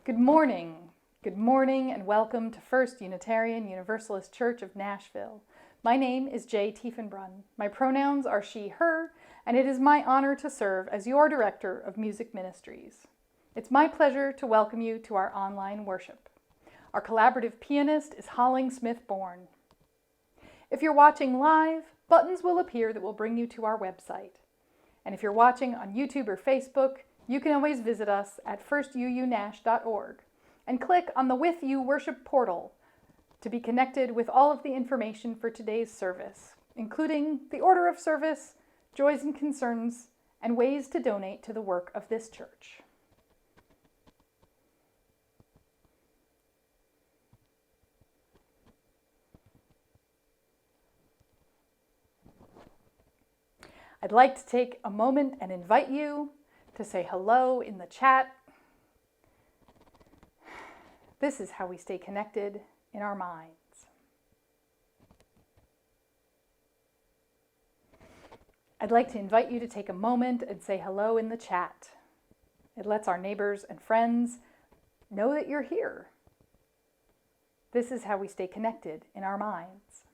Good morning. Good morning and welcome to First Unitarian Universalist Church of Nashville. My name is Jay Tiefenbrunn. My pronouns are she, her, and it is my honor to serve as your Director of Music Ministries. It's my pleasure to welcome you to our online worship. Our collaborative pianist is Holling Smith-Bourne. If you're watching live, buttons will appear that will bring you to our website. And if you're watching on YouTube or Facebook, you can always visit us at firstuunash.org and click on the With You Worship portal to be connected with all of the information for today's service, including the order of service, joys and concerns, and ways to donate to the work of this church. I'd like to take a moment and invite you to say hello in the chat. This is how we stay connected in our minds. I'd like to invite you to take a moment and say hello in the chat. It lets our neighbors and friends know that you're here. This is how we stay connected in our minds.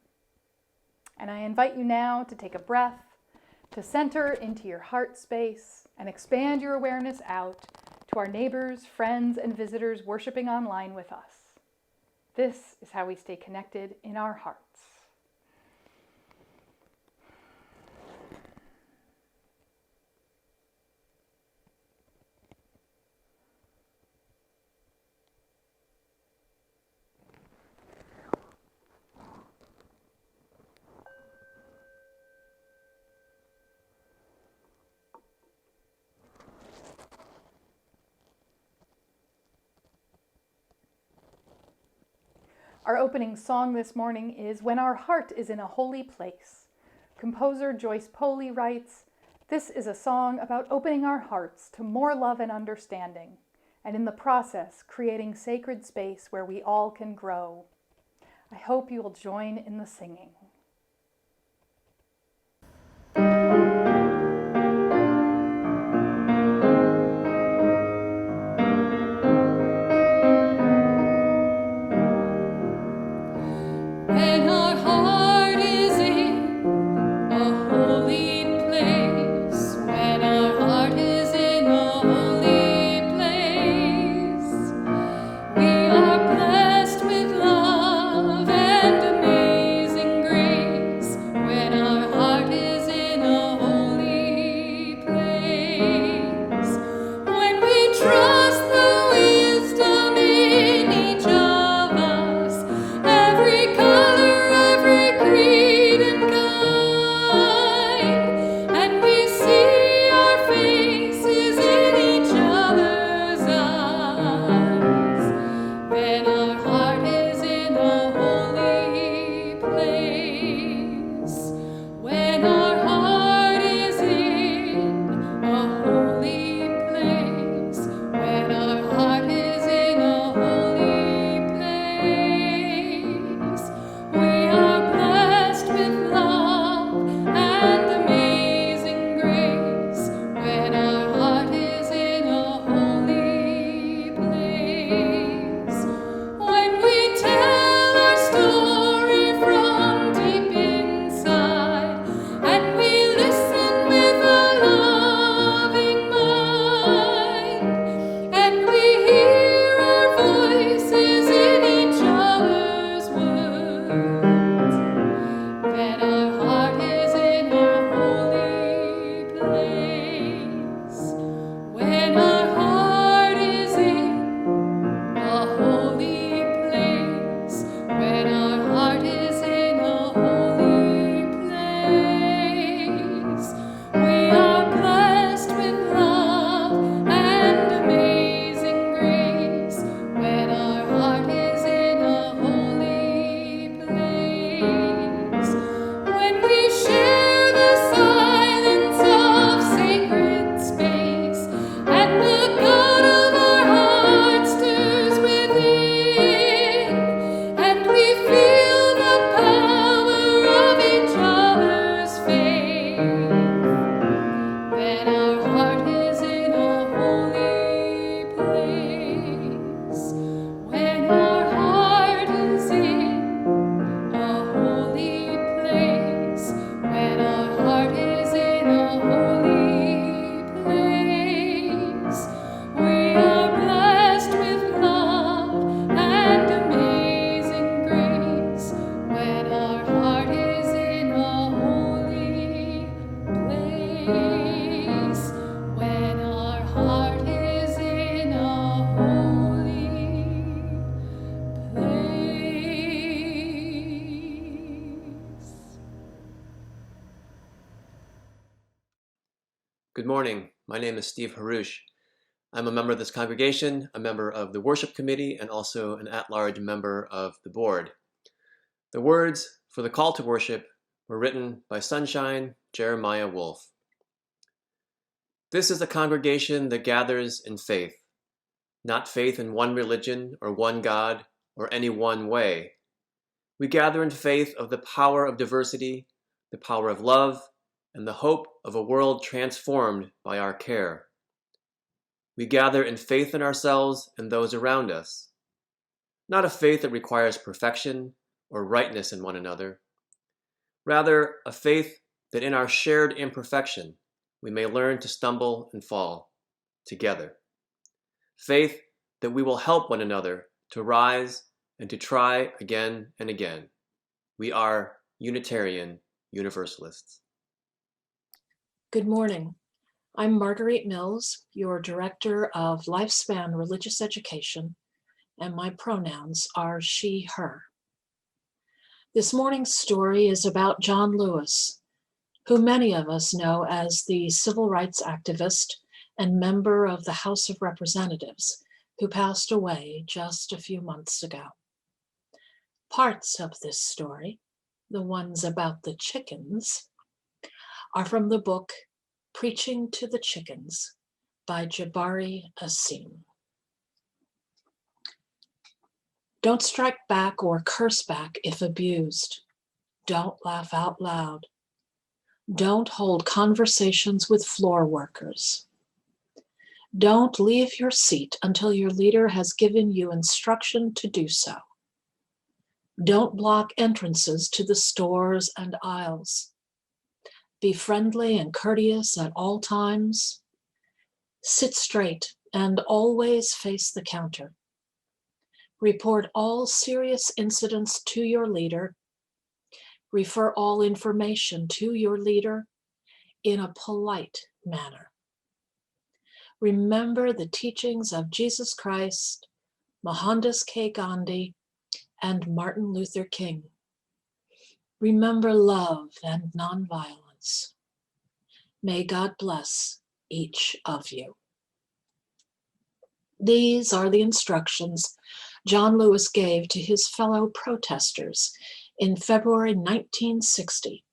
And I invite you now to take a breath, to center into your heart space and expand your awareness out to our neighbors, friends, and visitors worshiping online with us. This is how we stay connected in our hearts. Our opening song this morning is When Our Heart is in a Holy Place. Composer Joyce Poley writes, "This is a song about opening our hearts to more love and understanding, and in the process creating sacred space where we all can grow. I hope you will join in the singing." When our heart is in a holy place, when our heart is in a holy place, we are blessed with love and amazing grace. Good morning. My name is Steve Harush. I'm a member of this congregation, a member of the worship committee, and also an at-large member of the board. The words for the call to worship were written by Sunshine Jeremiah Wolf. This is a congregation that gathers in faith, not faith in one religion or one God or any one way. We gather in faith of the power of diversity, the power of love, and the hope of a world transformed by our care. We gather in faith in ourselves and those around us, not a faith that requires perfection or rightness in one another. Rather, a faith that in our shared imperfection, we may learn to stumble and fall together. Faith that we will help one another to rise and to try again and again. We are Unitarian Universalists. Good morning. I'm Marguerite Mills, your Director of Lifespan Religious Education, and my pronouns are she, her. This morning's story is about John Lewis, who many of us know as the civil rights activist and member of the House of Representatives, who passed away just a few months ago. Parts of this story, the ones about the chickens, are from the book Preaching to the Chickens by Jabari Asim. Don't strike back or curse back if abused. Don't laugh out loud. Don't hold conversations with floor workers. Don't leave your seat until your leader has given you instruction to do so. Don't block entrances to the stores and aisles. Be friendly and courteous at all times. Sit straight and always face the counter. Report all serious incidents to your leader. Refer all information to your leader in a polite manner. Remember the teachings of Jesus Christ, Mohandas K. Gandhi, and Martin Luther King. Remember love and nonviolence. May God bless each of you. These are the instructions John Lewis gave to his fellow protesters in February 1960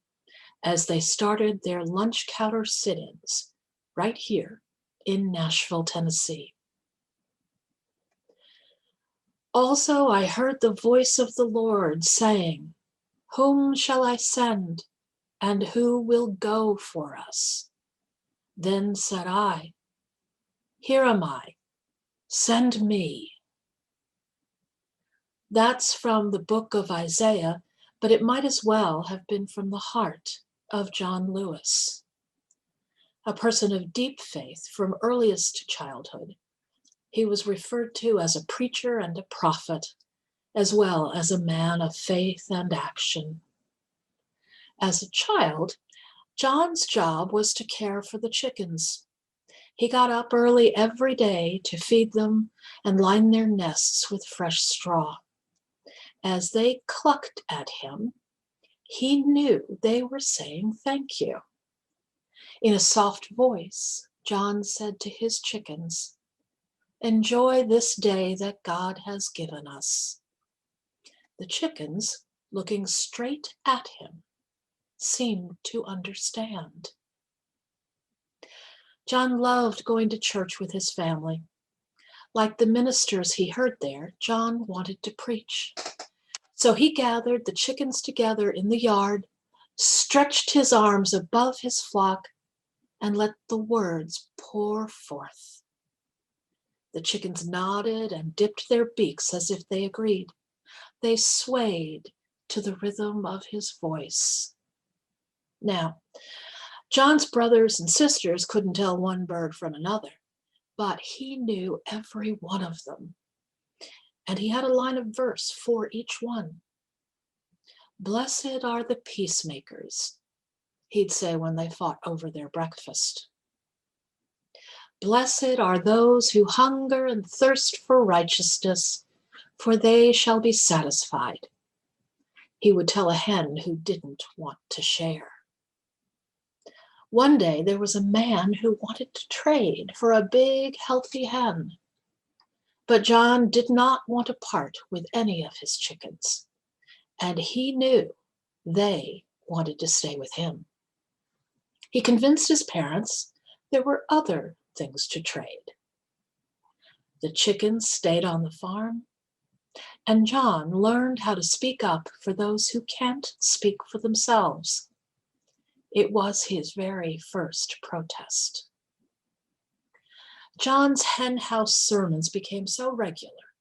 as they started their lunch counter sit-ins right here in Nashville, Tennessee. Also, I heard the voice of the Lord saying, "Whom shall I send? And who will go for us?" Then said I, "Here am I, send me." That's from the book of Isaiah, but it might as well have been from the heart of John Lewis. A person of deep faith from earliest childhood, he was referred to as a preacher and a prophet, as well as a man of faith and action. As a child, John's job was to care for the chickens. He got up early every day to feed them and line their nests with fresh straw. As they clucked at him, he knew they were saying thank you. In a soft voice, John said to his chickens, "Enjoy this day that God has given us." The chickens, looking straight at him, seemed to understand. John loved going to church with his family. Like the ministers he heard there, John wanted to preach. So he gathered the chickens together in the yard, stretched his arms above his flock, and let the words pour forth. The chickens nodded and dipped their beaks as if they agreed. They swayed to the rhythm of his voice. Now, John's brothers and sisters couldn't tell one bird from another, but he knew every one of them. And he had a line of verse for each one. "Blessed are the peacemakers," he'd say when they fought over their breakfast. "Blessed are those who hunger and thirst for righteousness, for they shall be satisfied," he would tell a hen who didn't want to share. One day there was a man who wanted to trade for a big, healthy hen. But John did not want to part with any of his chickens, and he knew they wanted to stay with him. He convinced his parents there were other things to trade. The chickens stayed on the farm, and John learned how to speak up for those who can't speak for themselves. It was his very first protest. John's hen house sermons became so regular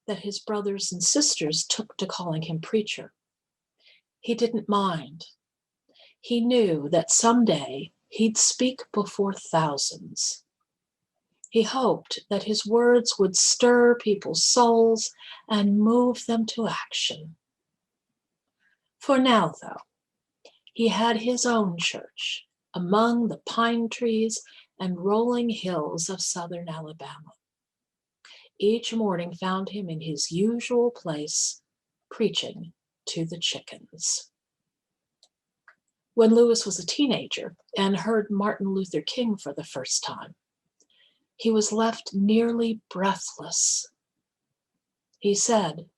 that his brothers and sisters took to calling him preacher. He didn't mind. He knew that someday he'd speak before thousands. He hoped that his words would stir people's souls and move them to action. For now, though, he had his own church among the pine trees and rolling hills of southern Alabama. Each morning found him in his usual place, preaching to the chickens. When Lewis was a teenager and heard Martin Luther King for the first time, he was left nearly breathless. He said,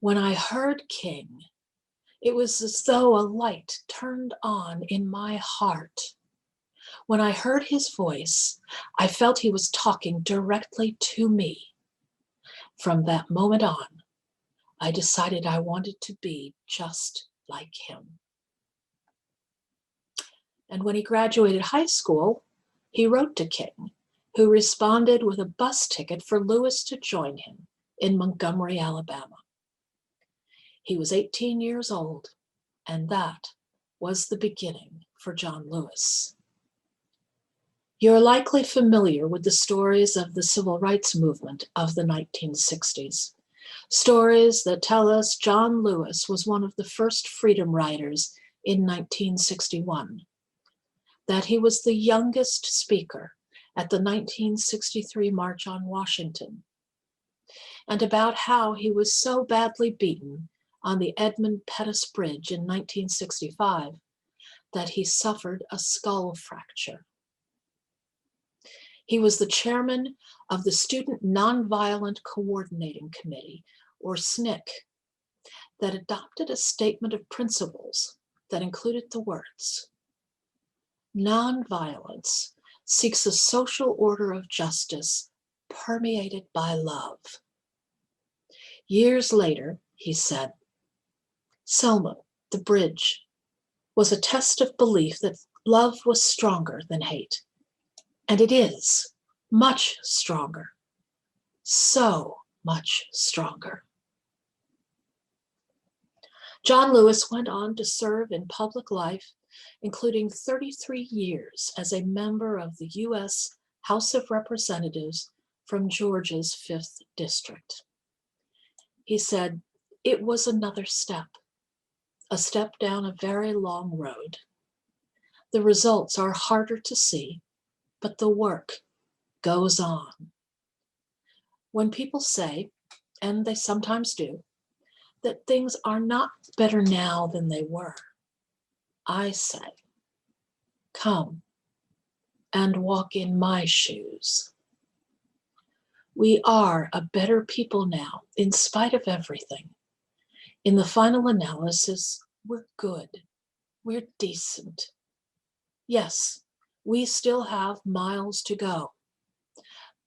"When I heard King, it was as though a light turned on in my heart. When I heard his voice, I felt he was talking directly to me. From that moment on, I decided I wanted to be just like him." And when he graduated high school, he wrote to King, who responded with a bus ticket for Lewis to join him in Montgomery, Alabama. He was 18 years old, and that was the beginning for John Lewis. You're likely familiar with the stories of the civil rights movement of the 1960s, stories that tell us John Lewis was one of the first freedom riders in 1961, that he was the youngest speaker at the 1963 March on Washington, and about how he was so badly beaten on the Edmund Pettus Bridge in 1965 that he suffered a skull fracture. He was the chairman of the Student Nonviolent Coordinating Committee, or SNCC, that adopted a statement of principles that included the words, "Nonviolence seeks a social order of justice permeated by love." Years later, he said, "Selma, the bridge, was a test of belief that love was stronger than hate. And it is much stronger, so much stronger." John Lewis went on to serve in public life, including 33 years as a member of the U.S. House of Representatives from Georgia's 5th District. He said, "It was another step, a step down a very long road. The results are harder to see, but the work goes on." When people say, and they sometimes do, that things are not better now than they were, I say, come and walk in my shoes. We are a better people now, in spite of everything. In the final analysis, we're good, we're decent. Yes, we still have miles to go,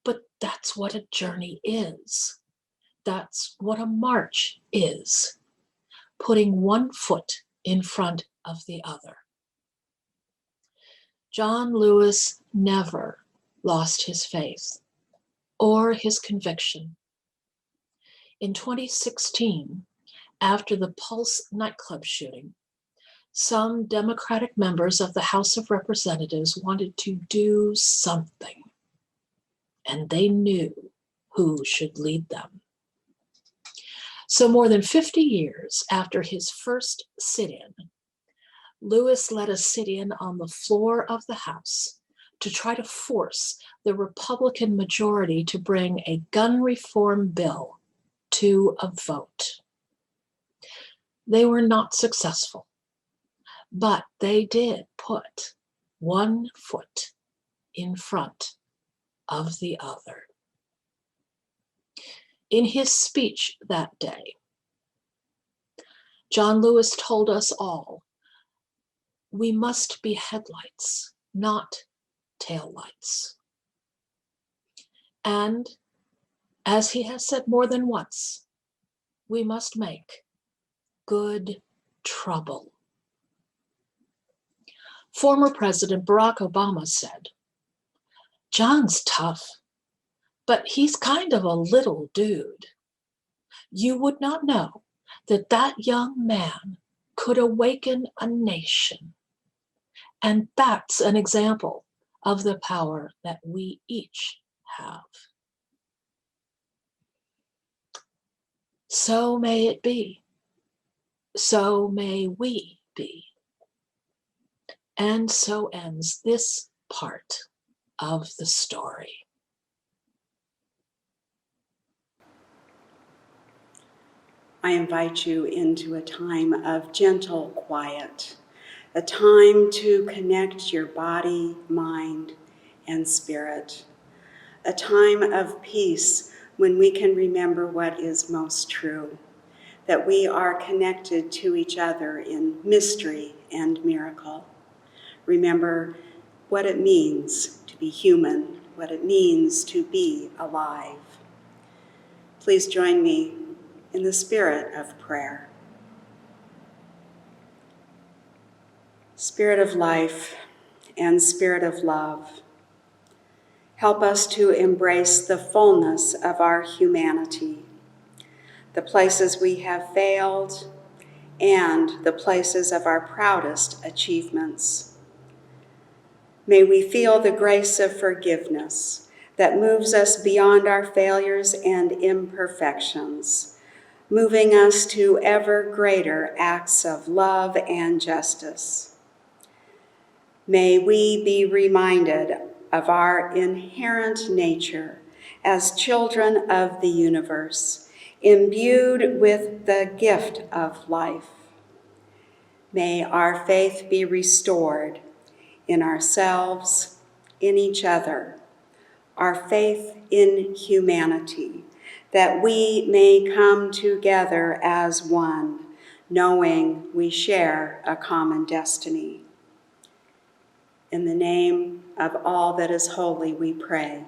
but that's what a journey is. That's what a march is, putting one foot in front of the other. John Lewis never lost his faith or his conviction. In 2016, after the Pulse nightclub shooting, some Democratic members of the House of Representatives wanted to do something, and they knew who should lead them. So more than 50 years after his first sit-in, Lewis led a sit-in on the floor of the House to try to force the Republican majority to bring a gun reform bill to a vote. They were not successful, but they did put one foot in front of the other. In his speech that day, John Lewis told us all, we must be headlights, not taillights. And as he has said more than once, we must make good trouble. Former President Barack Obama said, John's tough, but he's kind of a little dude. You would not know that that young man could awaken a nation. And that's an example of the power that we each have. So may it be. So may we be. And so ends this part of the story. I invite you into a time of gentle quiet, a time to connect your body, mind, and spirit, a time of peace when we can remember what is most true, that we are connected to each other in mystery and miracle. Remember what it means to be human, what it means to be alive. Please join me in the spirit of prayer. Spirit of life and Spirit of love, help us to embrace the fullness of our humanity, the places we have failed, and the places of our proudest achievements. May we feel the grace of forgiveness that moves us beyond our failures and imperfections, moving us to ever greater acts of love and justice. May we be reminded of our inherent nature as children of the universe, imbued with the gift of life. May our faith be restored in ourselves, in each other, our faith in humanity, that we may come together as one, knowing we share a common destiny. In the name of all that is holy, we pray.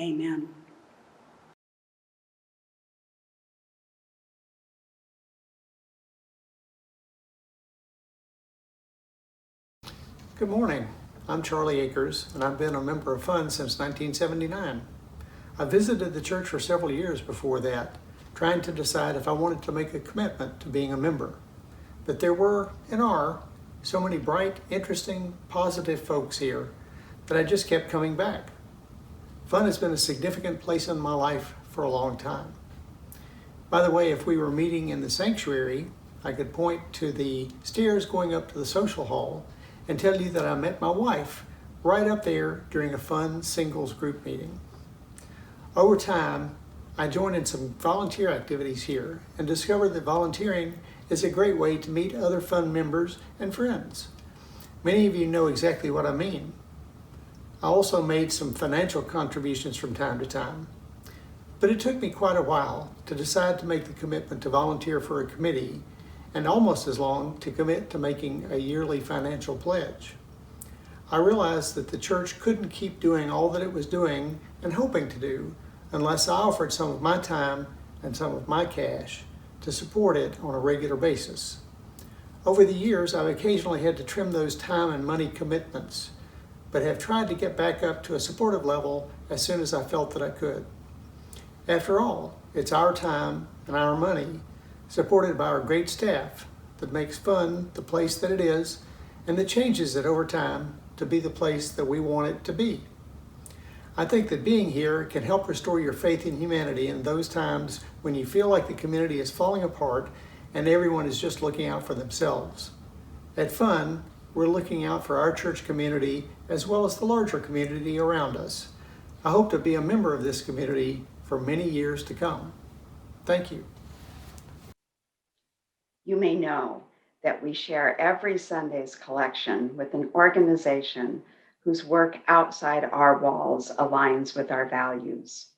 Amen. Good morning. I'm Charlie Akers, and I've been a member of FUN since 1979. I visited the church for several years before that, trying to decide if I wanted to make a commitment to being a member. But there were, and are, so many bright, interesting, positive folks here that I just kept coming back. FUN has been a significant place in my life for a long time. By the way, if we were meeting in the sanctuary, I could point to the stairs going up to the social hall and tell you that I met my wife right up there during a FUN singles group meeting. Over time, I joined in some volunteer activities here and discovered that volunteering is a great way to meet other FUN members and friends. Many of you know exactly what I mean. I also made some financial contributions from time to time, but it took me quite a while to decide to make the commitment to volunteer for a committee, and almost as long to commit to making a yearly financial pledge. I realized that the church couldn't keep doing all that it was doing and hoping to do unless I offered some of my time and some of my cash to support it on a regular basis. Over the years, I've occasionally had to trim those time and money commitments, but have tried to get back up to a supportive level as soon as I felt that I could. After all, it's our time and our money, supported by our great staff, that makes FUN the place that it is and that changes it over time to be the place that we want it to be. I think that being here can help restore your faith in humanity in those times when you feel like the community is falling apart and everyone is just looking out for themselves. At FUN, we're looking out for our church community as well as the larger community around us. I hope to be a member of this community for many years to come. Thank you. You may know that we share every Sunday's collection with an organization whose work outside our walls aligns with our values.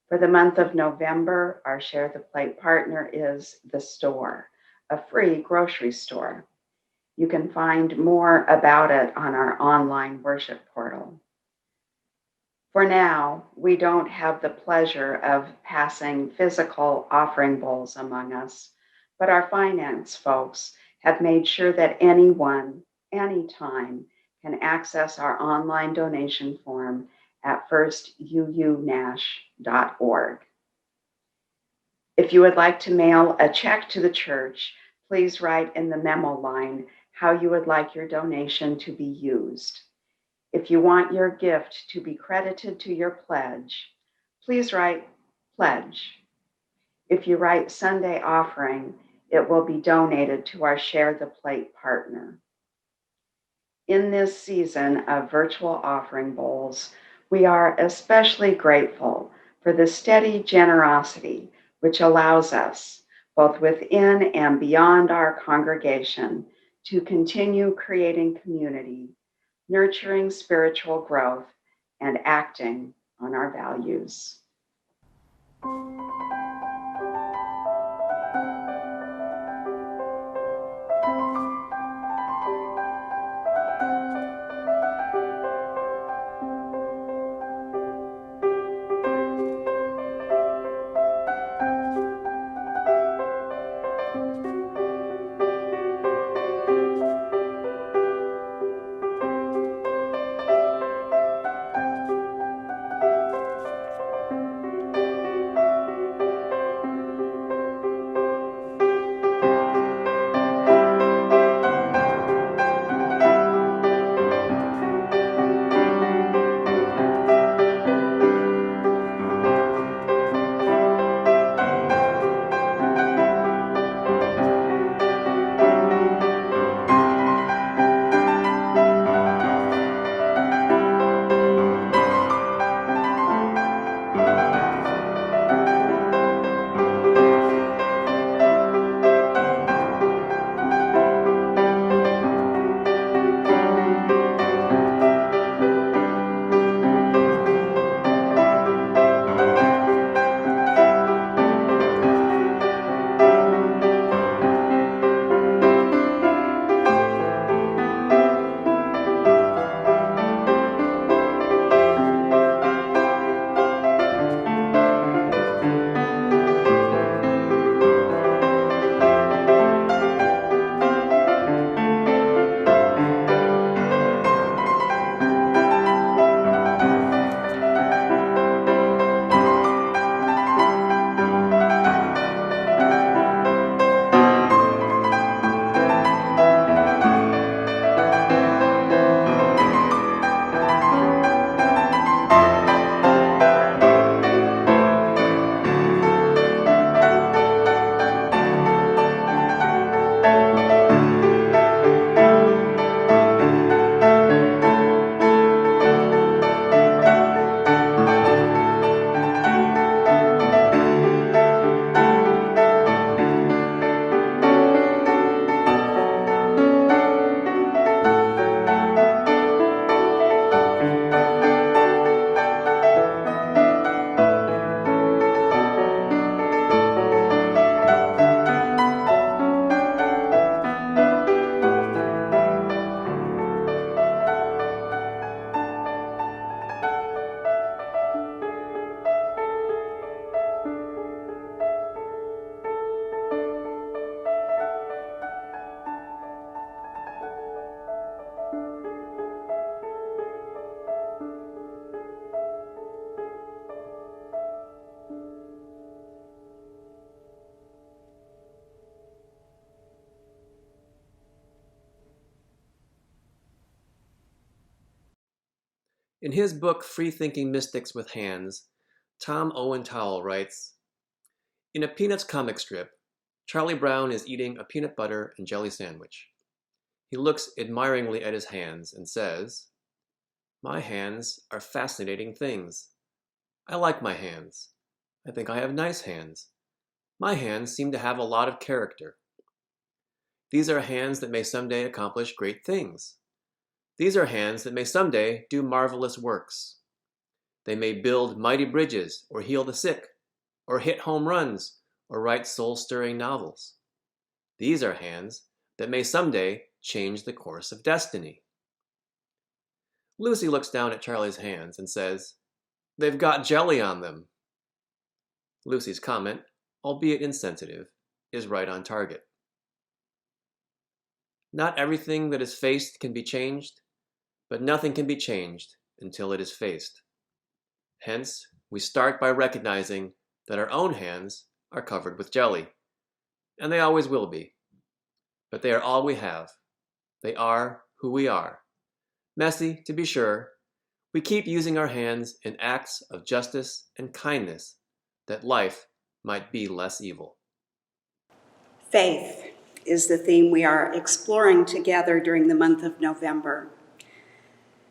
For the month of November, our Share the Plate partner is The Store, a free grocery store. You can find more about it on our online worship portal. For now, we don't have the pleasure of passing physical offering bowls among us, but our finance folks have made sure that anyone, anytime, can access our online donation form at firstuunash.org. If you would like to mail a check to the church, please write in the memo line how you would like your donation to be used. If you want your gift to be credited to your pledge, please write pledge. If you write Sunday offering, it will be donated to our Share the Plate partner. In this season of virtual offering bowls, we are especially grateful for the steady generosity which allows us, both within and beyond our congregation, to continue creating community, nurturing spiritual growth, and acting on our values. In his book, Free Thinking Mystics with Hands, Tom Owen Towle writes, in a Peanuts comic strip, Charlie Brown is eating a peanut butter and jelly sandwich. He looks admiringly at his hands and says, "My hands are fascinating things. I like my hands. I think I have nice hands. My hands seem to have a lot of character." These are hands that may someday accomplish great things. These are hands that may someday do marvelous works. They may build mighty bridges, or heal the sick, or hit home runs, or write soul-stirring novels. These are hands that may someday change the course of destiny. Lucy looks down at Charlie's hands and says, "They've got jelly on them." Lucy's comment, albeit insensitive, is right on target. Not everything that is faced can be changed, but nothing can be changed until it is faced. Hence, we start by recognizing that our own hands are covered with jelly, and they always will be. But they are all we have. They are who we are. Messy, to be sure, we keep using our hands in acts of justice and kindness that life might be less evil. Faith is the theme we are exploring together during the month of November.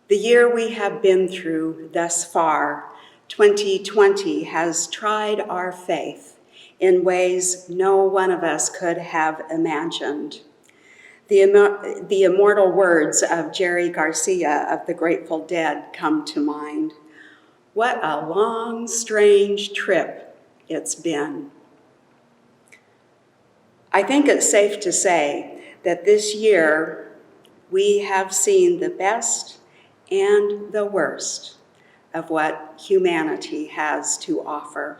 The year we have been through thus far, 2020, has tried our faith in ways no one of us could have imagined. The immortal words of Jerry Garcia of the Grateful Dead come to mind. What a long, strange trip it's been. I think it's safe to say that this year we have seen the best and the worst of what humanity has to offer.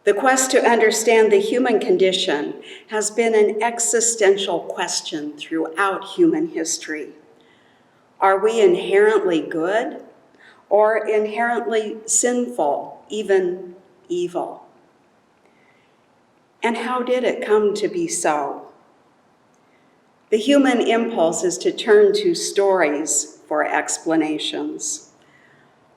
The quest to understand the human condition has been an existential question throughout human history. Are we inherently good or inherently sinful, even evil? And how did it come to be so? The human impulse is to turn to stories for explanations.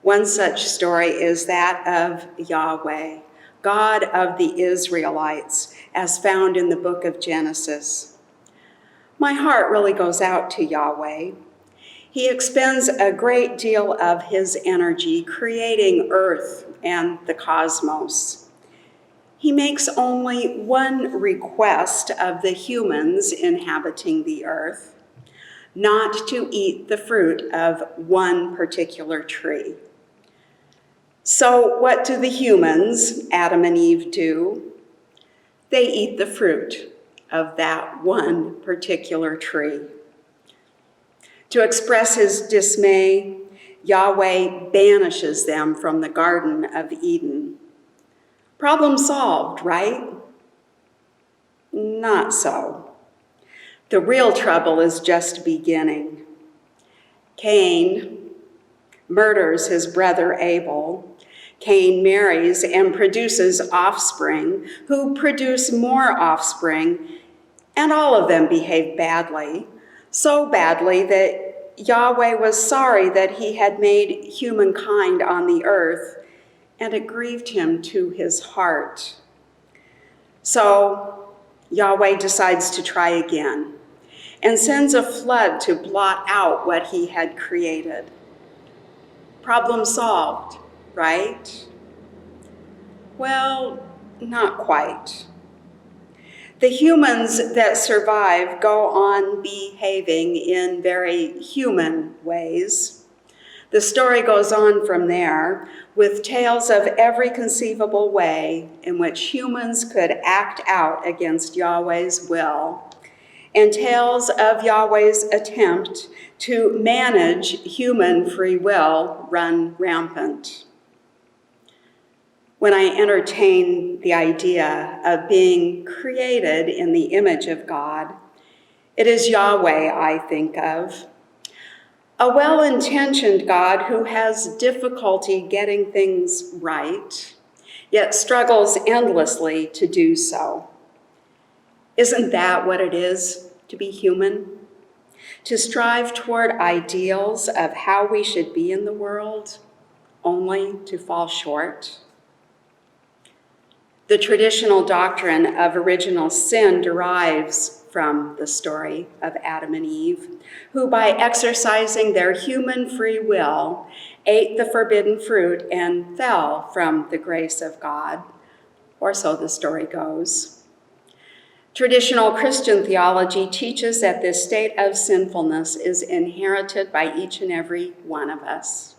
One such story is that of Yahweh, God of the Israelites, as found in the book of Genesis. My heart really goes out to Yahweh. He expends a great deal of his energy creating earth and the cosmos. He makes only one request of the humans inhabiting the earth, not to eat the fruit of one particular tree. So what do the humans, Adam and Eve, do? They eat the fruit of that one particular tree. To express his dismay, Yahweh banishes them from the Garden of Eden. Problem solved, right? Not so. The real trouble is just beginning. Cain murders his brother Abel. Cain marries and produces offspring who produce more offspring, and all of them behave badly, so badly that Yahweh was sorry that he had made humankind on the earth, and it grieved him to his heart. So Yahweh decides to try again and sends a flood to blot out what he had created. Problem solved, right? Well, not quite. The humans that survive go on behaving in very human ways. The story goes on from there with tales of every conceivable way in which humans could act out against Yahweh's will, and tales of Yahweh's attempt to manage human free will run rampant. When I entertain the idea of being created in the image of God, it is Yahweh I think of. A well-intentioned God who has difficulty getting things right, yet struggles endlessly to do so. Isn't that what it is to be human? To strive toward ideals of how we should be in the world, only to fall short? The traditional doctrine of original sin derives from the story of Adam and Eve, who by exercising their human free will ate the forbidden fruit and fell from the grace of God, or so the story goes. Traditional Christian theology teaches that this state of sinfulness is inherited by each and every one of us.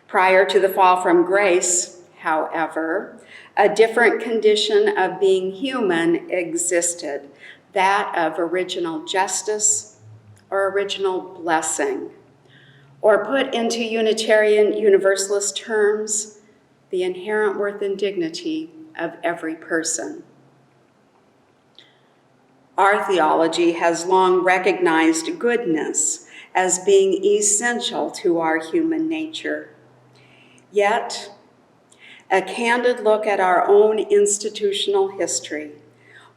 Prior to the fall from grace, however, a different condition of being human existed, that of original justice or original blessing, or put into Unitarian Universalist terms, the inherent worth and dignity of every person. Our theology has long recognized goodness as being essential to our human nature. Yet, a candid look at our own institutional history,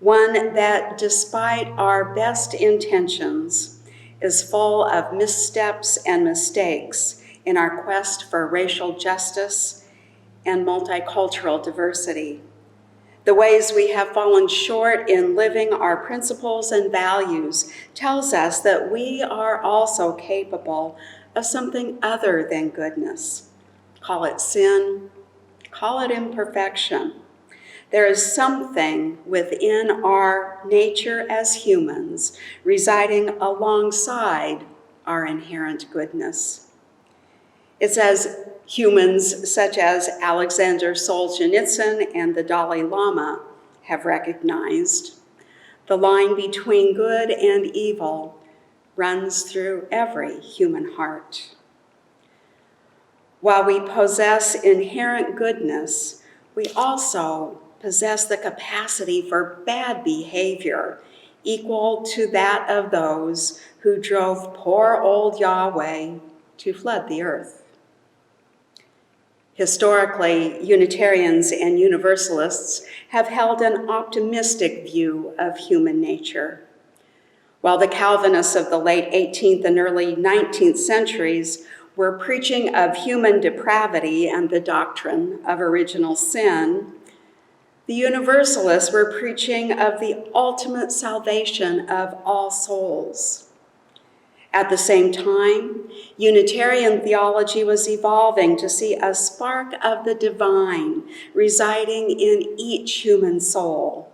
one that, despite our best intentions, is full of missteps and mistakes in our quest for racial justice and multicultural diversity. The ways we have fallen short in living our principles and values tells us that we are also capable of something other than goodness. Call it sin, call it imperfection. There is something within our nature as humans residing alongside our inherent goodness. It's as humans such as Alexander Solzhenitsyn and the Dalai Lama have recognized, the line between good and evil runs through every human heart. While we possess inherent goodness, we also possess the capacity for bad behavior equal to that of those who drove poor old Yahweh to flood the earth. Historically, Unitarians and Universalists have held an optimistic view of human nature, while the Calvinists of the late 18th and early 19th centuries were preaching of human depravity and the doctrine of original sin. The Universalists were preaching of the ultimate salvation of all souls. At the same time, Unitarian theology was evolving to see a spark of the divine residing in each human soul.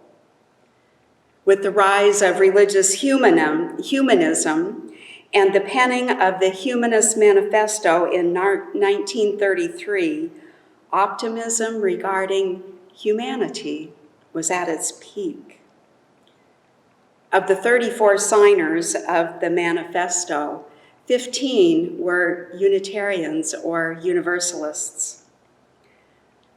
With the rise of religious humanism and the penning of the Humanist Manifesto in 1933, optimism regarding humanity was at its peak. Of the 34 signers of the manifesto, 15 were Unitarians or Universalists.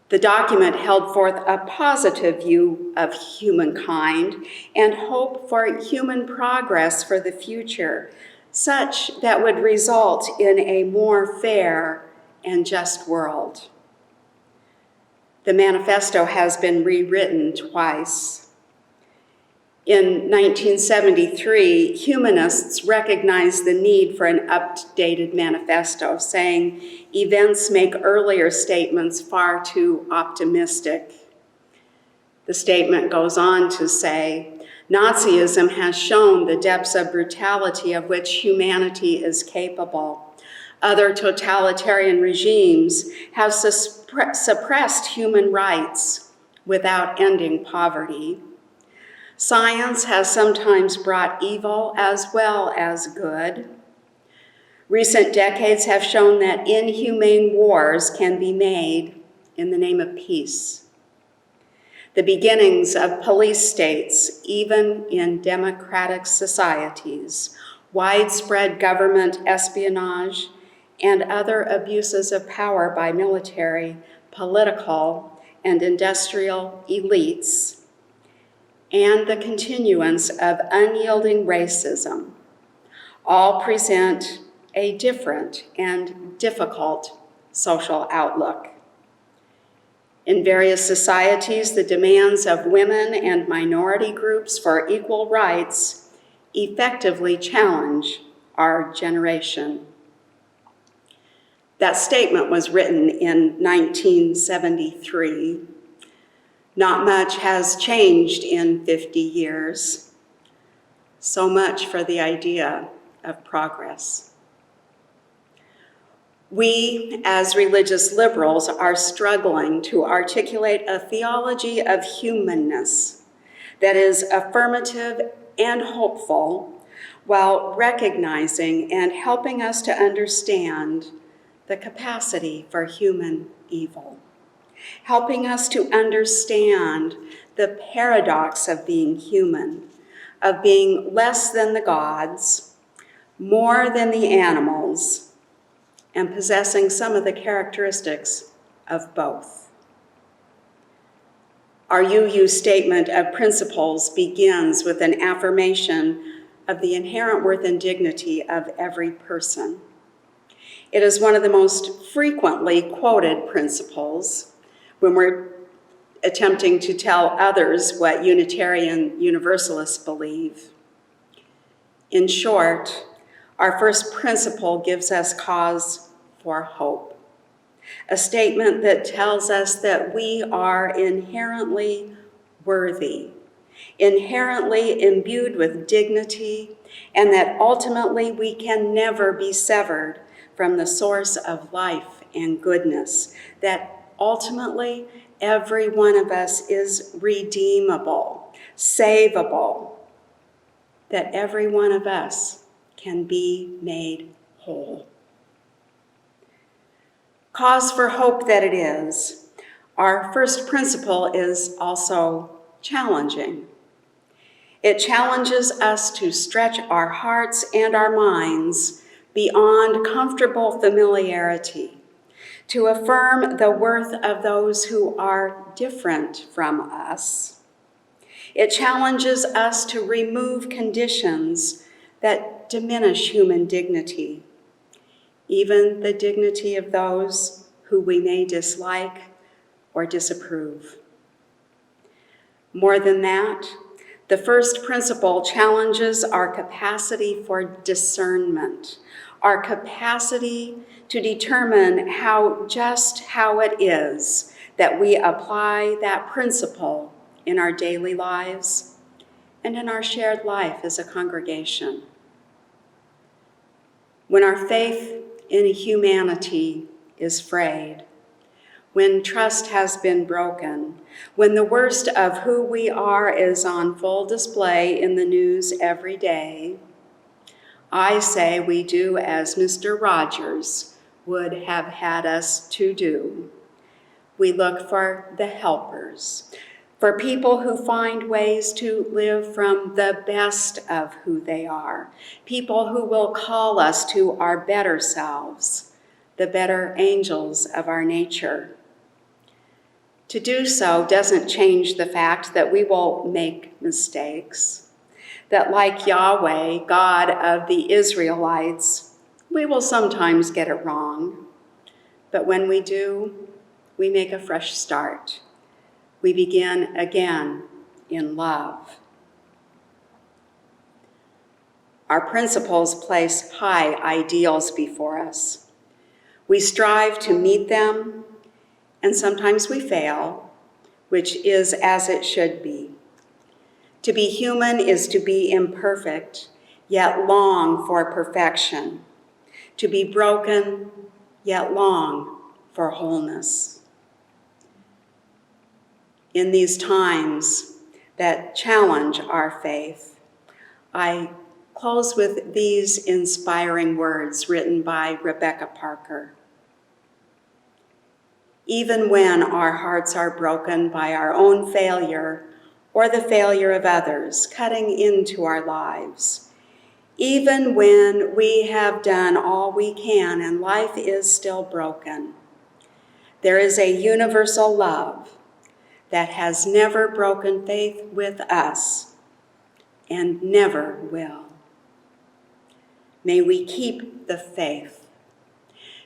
The document held forth a positive view of humankind and hope for human progress for the future, such that would result in a more fair and just world. The manifesto has been rewritten twice. In 1973, humanists recognized the need for an updated manifesto, saying events make earlier statements far too optimistic. The statement goes on to say, Nazism has shown the depths of brutality of which humanity is capable. Other totalitarian regimes have suppressed human rights without ending poverty. Science has sometimes brought evil as well as good. Recent decades have shown that inhumane wars can be made in the name of peace. The beginnings of police states, even in democratic societies, widespread government espionage, and other abuses of power by military, political, and industrial elites, and the continuance of unyielding racism, all present a different and difficult social outlook. In various societies, the demands of women and minority groups for equal rights effectively challenge our generation. That statement was written in 1973. Not much has changed in 50 years. So much for the idea of progress. We, as religious liberals, are struggling to articulate a theology of humanness that is affirmative and hopeful, while recognizing and helping us to understand the capacity for human evil, helping us to understand the paradox of being human, of being less than the gods, more than the animals, and possessing some of the characteristics of both. Our UU statement of principles begins with an affirmation of the inherent worth and dignity of every person. It is one of the most frequently quoted principles when we're attempting to tell others what Unitarian Universalists believe. In short, our first principle gives us cause for hope, a statement that tells us that we are inherently worthy, inherently imbued with dignity, and that ultimately we can never be severed from the source of life and goodness, that ultimately every one of us is redeemable, savable, that every one of us can be made whole. Cause for hope that it is. Our first principle is also challenging. It challenges us to stretch our hearts and our minds beyond comfortable familiarity, to affirm the worth of those who are different from us. It challenges us to remove conditions that diminish human dignity, even the dignity of those who we may dislike or disapprove. More than that, the first principle challenges our capacity for discernment, our capacity to determine how it is that we apply that principle in our daily lives and in our shared life as a congregation. When our faith in humanity is frayed, when trust has been broken, when the worst of who we are is on full display in the news every day, I say we do as Mr. Rogers would have had us to do. We look for the helpers, for people who find ways to live from the best of who they are, people who will call us to our better selves, the better angels of our nature. To do so doesn't change the fact that we will make mistakes, that like Yahweh, God of the Israelites, we will sometimes get it wrong. But when we do, we make a fresh start. We begin again in love. Our principles place high ideals before us. We strive to meet them, and sometimes we fail, which is as it should be. To be human is to be imperfect, yet long for perfection. To be broken, yet long for wholeness. In these times that challenge our faith, I close with these inspiring words written by Rebecca Parker. Even when our hearts are broken by our own failure or the failure of others cutting into our lives, even when we have done all we can and life is still broken, there is a universal love that has never broken faith with us and never will. May we keep the faith.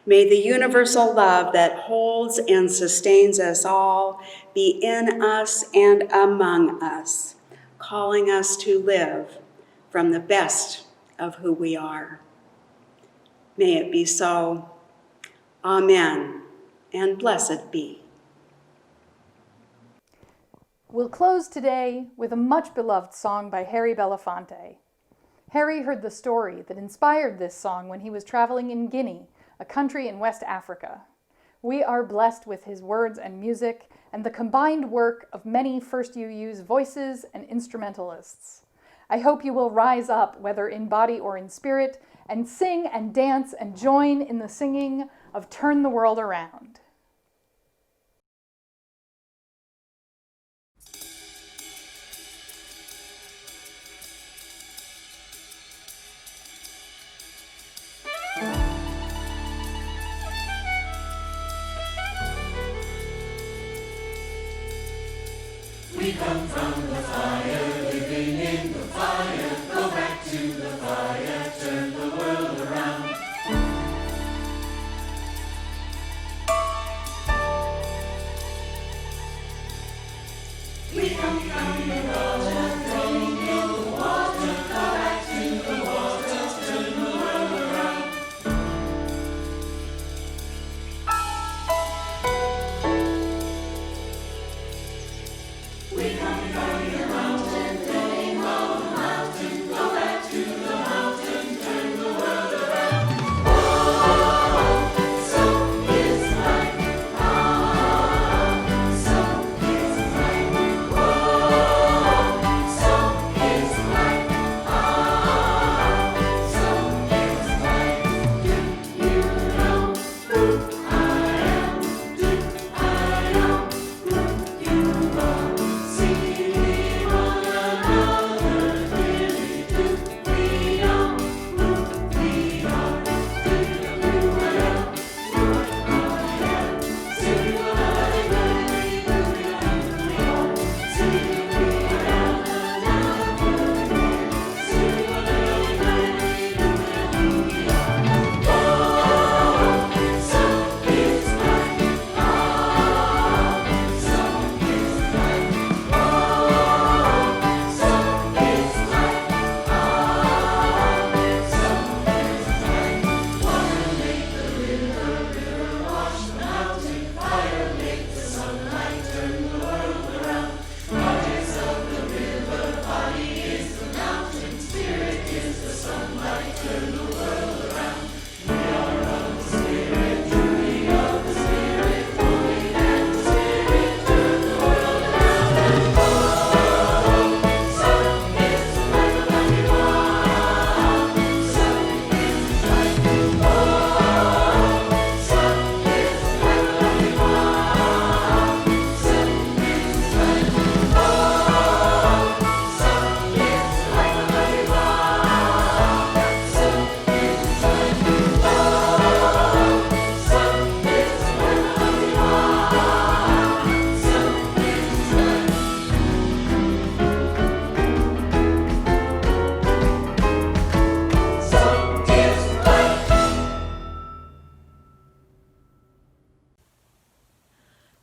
May the universal love that holds and sustains us all be in us and among us, calling us to live from the best of who we are. May it be so. Amen, and blessed be. We'll close today with a much-beloved song by Harry Belafonte. Harry heard the story that inspired this song when he was traveling in Guinea, a country in West Africa. We are blessed with his words and music and the combined work of many First UU's voices and instrumentalists. I hope you will rise up, whether in body or in spirit, and sing and dance and join in the singing of Turn the World Around. We come from the fire, living in the fire, go back to the fire, turn the world around. We come from the water, from the water, go back to the water, turn the world around. We come from the mountain, living on the mountain, go back to the mountain, turn the world around. Oh, so is life. Ah, so is life. Oh, so is life. Ah, so is life. Do you know who I am? Do I know who you are? See one another clearly. Do we know who we are? Do you know who I am? See one another clearly. Do we know who we are? See we are another clearly. See one another clearly. Do we know who we are? Oh, so is life. Ah, so is life. Oh, so is life. Ah, so is life. Water make the river, river wash the mountain. Fire make the sunlight turn the world around. Heart is of the river, body is the mountain, spirit is the sunlight, turn the world around. We are of the spirit, truly of the spirit, holy and the spirit, turn the world around. Oh, so is life, la di wa. So is life. Oh, so is life, la di wa. So is life. Oh, so is life, la di wa. So is life. Oh, so is life, la di wa. So is life. So is life.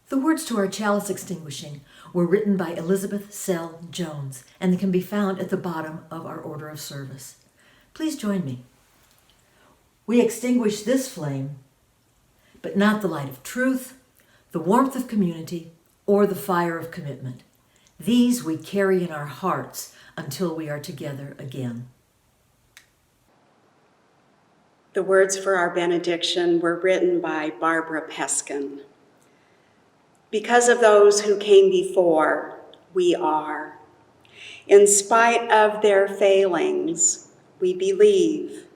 The words to our chalice extinguishing were written by Elizabeth Sell Jones, and they can be found at the bottom of our order of service. Please join me. We extinguish this flame, but not the light of truth, the warmth of community, or the fire of commitment. These we carry in our hearts until we are together again. The words for our benediction were written by Barbara Peskin. Because of those who came before, we are. In spite of their failings, we believe.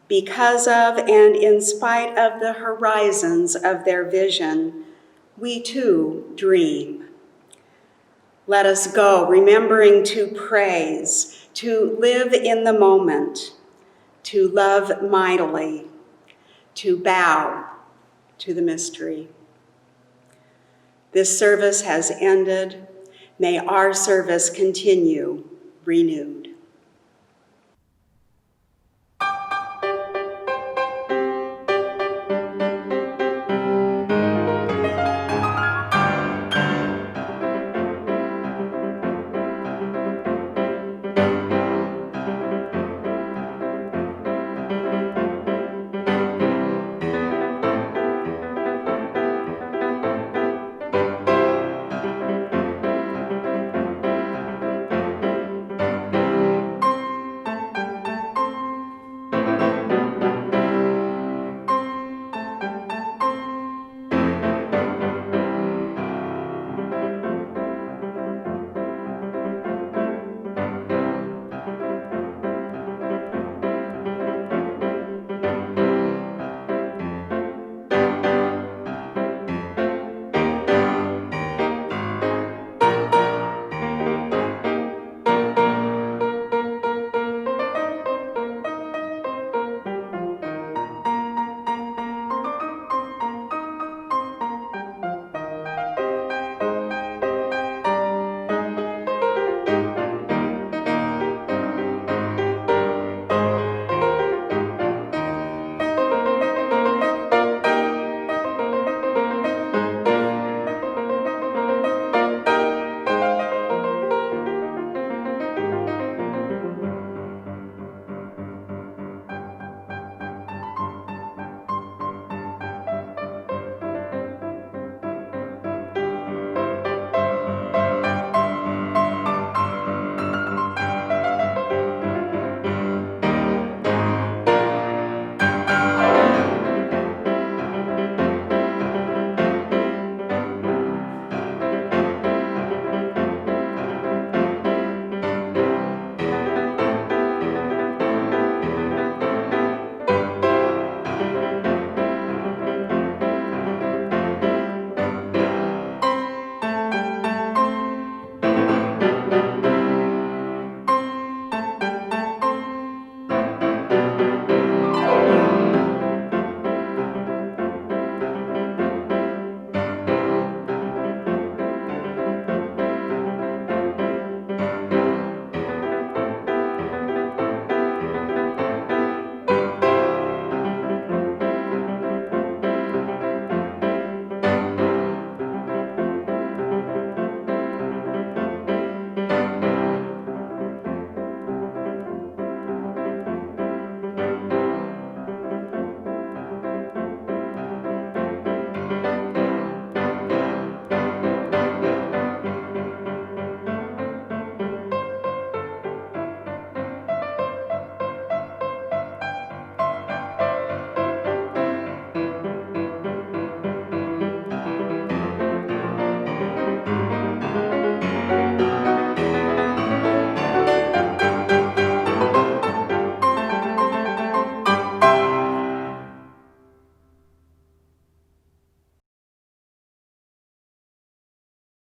Because of and in spite of the horizons of their vision, we too dream. Let us go, remembering to praise, to live in the moment, to love mightily, to bow to the mystery. This service has ended. May our service continue renewed.